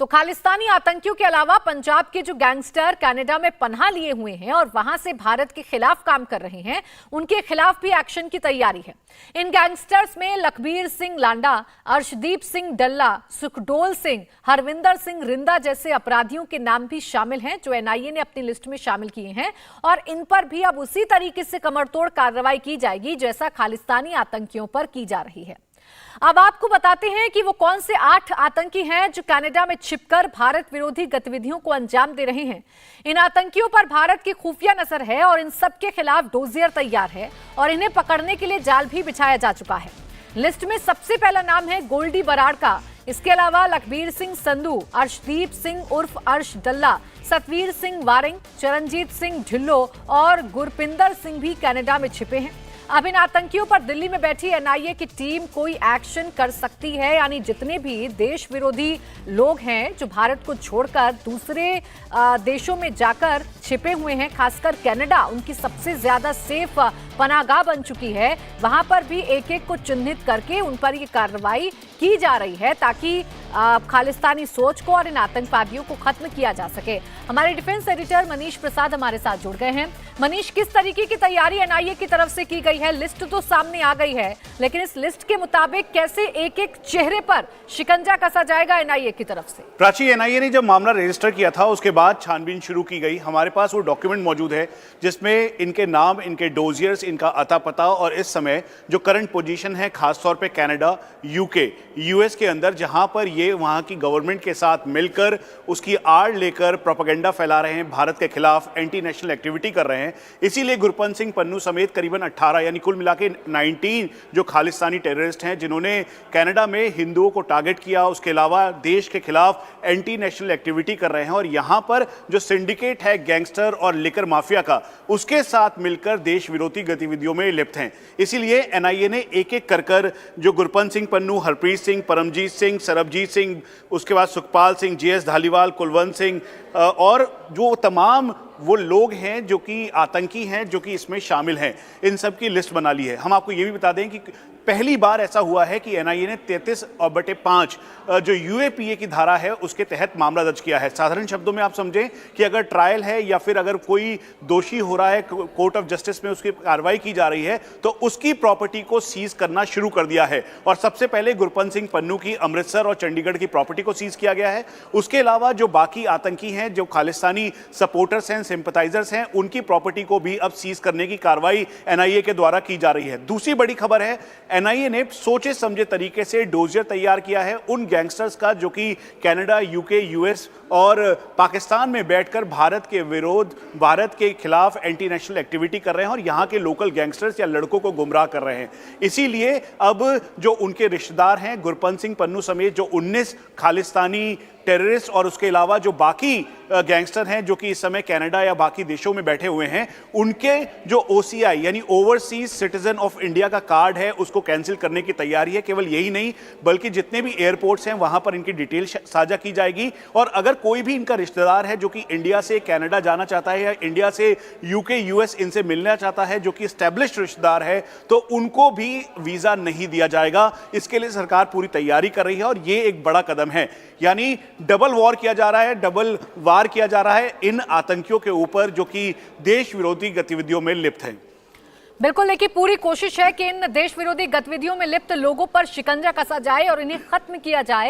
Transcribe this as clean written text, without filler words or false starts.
तो खालिस्तानी आतंकियों के अलावा पंजाब के जो गैंगस्टर कनाडा में पनाह लिए हुए हैं और वहां से भारत के खिलाफ काम कर रहे हैं, उनके खिलाफ भी एक्शन की तैयारी है। इन गैंगस्टर्स में लखबीर सिंह लांडा, अर्शदीप सिंह डल्ला, सुखडोल सिंह, हरविंदर सिंह रिंदा जैसे अपराधियों के नाम भी शामिल हैं, जो एनआईए ने अपनी लिस्ट में शामिल किए हैं। और इन पर भी अब उसी तरीके से कमरतोड़ कार्रवाई की जाएगी जैसा खालिस्तानी आतंकियों पर की जा रही है। अब आपको बताते हैं कि वो कौन से 8 आतंकी हैं जो कनाडा में छिपकर भारत विरोधी गतिविधियों को अंजाम दे रहे हैं। इन आतंकियों पर भारत की खुफिया नजर है और इन सब के खिलाफ डोजियर तैयार है और इन्हें पकड़ने के लिए जाल भी बिछाया जा चुका है। लिस्ट में सबसे पहला नाम है गोल्डी बराड़ का। इसके अलावा लखबीर सिंह संधू, अर्शदीप सिंह उर्फ अर्श डल्ला, सतवीर सिंह वारिंग, चरणजीत सिंह ढिल्लो और गुरपिंदर सिंह भी कनाडा में छिपे हैं। अब इन आतंकियों पर दिल्ली में बैठी एनआईए की टीम कोई एक्शन कर सकती है, यानी जितने भी देश विरोधी लोग हैं जो भारत को छोड़कर दूसरे देशों में जाकर छिपे हुए हैं, खासकर कनाडा उनकी सबसे ज्यादा सेफ पनाहगाह बन चुकी है, वहां पर भी एक एक को चिन्हित करके उन पर ये कार्रवाई की जा रही है ताकि खालिस्तानी सोच को और इन आतंकवादियों को खत्म किया जा सके। हमारे डिफेंस एडिटर मनीष प्रसाद हमारे साथ जुड़ गए हैं। मनीष, किस तरीके की तैयारी एनआईए की तरफ से की गई है? लिस्ट तो सामने आ गई है, लेकिन इस लिस्ट के मुताबिक कैसे एक एक चेहरे पर शिकंजा कसा जाएगा एनआईए की तरफ से? प्राची, एनआईए ने जब मामला रजिस्टर किया था उसके बाद छानबीन शुरू की गई। हमारे पास वो डॉक्यूमेंट मौजूद है जिसमें इनके नाम, इनके डोजियर्स, इनका अता पता और इस समय जो करंट पोजीशन है, खासतौर पे कनाडा, यूके, यूएस के अंदर, जहां पर ये वहां की गवर्नमेंट के साथ मिलकर उसकी आड़ लेकर प्रोपेगेंडा फैला रहे हैं, भारत के खिलाफ एंटी नेशनल एक्टिविटी कर रहे हैं। इसीलिए गुरपंत सिंह पन्नू समेत करीबन 18 यानी कुल मिला के 19 जो खालिस्तानी टेररिस्ट हैं जिन्होंने कनाडा में हिंदुओं को टारगेट किया, उसके अलावा देश के खिलाफ एंटी नेशनल एक्टिविटी कर रहे हैं। और यहां पर जो सिंडिकेट है गैंगस्टर और लिकर माफिया का, उसके साथ मिलकर देश विरोधी गतिविधियों में लिप्त हैं। इसीलिए एनआईए ने एक एक कर जो गुरपंत सिंह पन्नू, हरप्रीत सिंह, परमजीत सिंह, सरबजीत सिंह, उसके बाद सुखपाल सिंह, जीएस धालीवाल, कुलवंत सिंह और जो तमाम वो लोग हैं जो कि आतंकी हैं जो कि इसमें शामिल हैं, इन सब की लिस्ट बना ली है। हम आपको ये भी बता दें कि पहली बार ऐसा हुआ है कि एनआईए ने 33/5 जो यूएपीए की धारा है उसके तहत मामला दर्ज किया है। साधारण शब्दों में आप समझें कि अगर ट्रायल है या फिर अगर कोई दोषी हो रहा है, कोर्ट ऑफ जस्टिस में उसकी कार्रवाई की जा रही है, तो उसकी प्रॉपर्टी को सीज करना शुरू कर दिया है। और सबसे पहले गुरपंत सिंह पन्नू की अमृतसर और चंडीगढ़ की प्रॉपर्टी को सीज किया गया है। उसके अलावा जो बाकी आतंकी हैं, जो खालिस्तानी सपोर्टर्स हैं, सिंपैथाइजर्स हैं, उनकी प्रॉपर्टी को भी अब सीज करने की कार्रवाई एनआईए के द्वारा की जा रही है। दूसरी बड़ी खबर है, एनआईए ने सोचे समझे तरीके से डोजियर तैयार किया है उन गैंगस्टर्स का जो कि कनाडा, यूके, यूएस और पाकिस्तान में बैठकर भारत के विरोध, भारत के खिलाफ एंटी नेशनल एक्टिविटी कर रहे हैं और यहां के लोकल गैंगस्टर्स या लड़कों को गुमराह कर रहे हैं। इसीलिए अब जो उनके रिश्तेदार हैं गुरपंत सिंह पन्नू समेत जो 19 खालिस्तानी टेररिस्ट और उसके अलावा जो बाकी गैंगस्टर हैं जो कि इस समय कनाडा या बाकी देशों में बैठे हुए हैं, उनके जो ओसीआई यानी ओवरसीज सिटीजन ऑफ इंडिया का कार्ड है उसको कैंसिल करने की तैयारी है। केवल यही नहीं बल्कि जितने भी एयरपोर्ट्स हैं वहां पर इनकी डिटेल साझा की जाएगी। और अगर कोई भी इनका रिश्तेदार है जो कि इंडिया से कनाडा जाना चाहता है या इंडिया से यूके, यूएस इनसे मिलना चाहता है, जो कि एस्टेब्लिश्ड रिश्तेदार है, तो उनको भी वीजा नहीं दिया जाएगा। इसके लिए सरकार पूरी तैयारी कर रही है और ये एक बड़ा कदम है। यानी डबल वॉर किया जा रहा है, डबल वार किया जा रहा है इन आतंकियों के ऊपर जो कि देश विरोधी गतिविधियों में लिप्त हैं। बिल्कुल, देखिए पूरी कोशिश है कि इन देश विरोधी गतिविधियों में लिप्त लोगों पर शिकंजा कसा जाए और इन्हें खत्म किया जाए।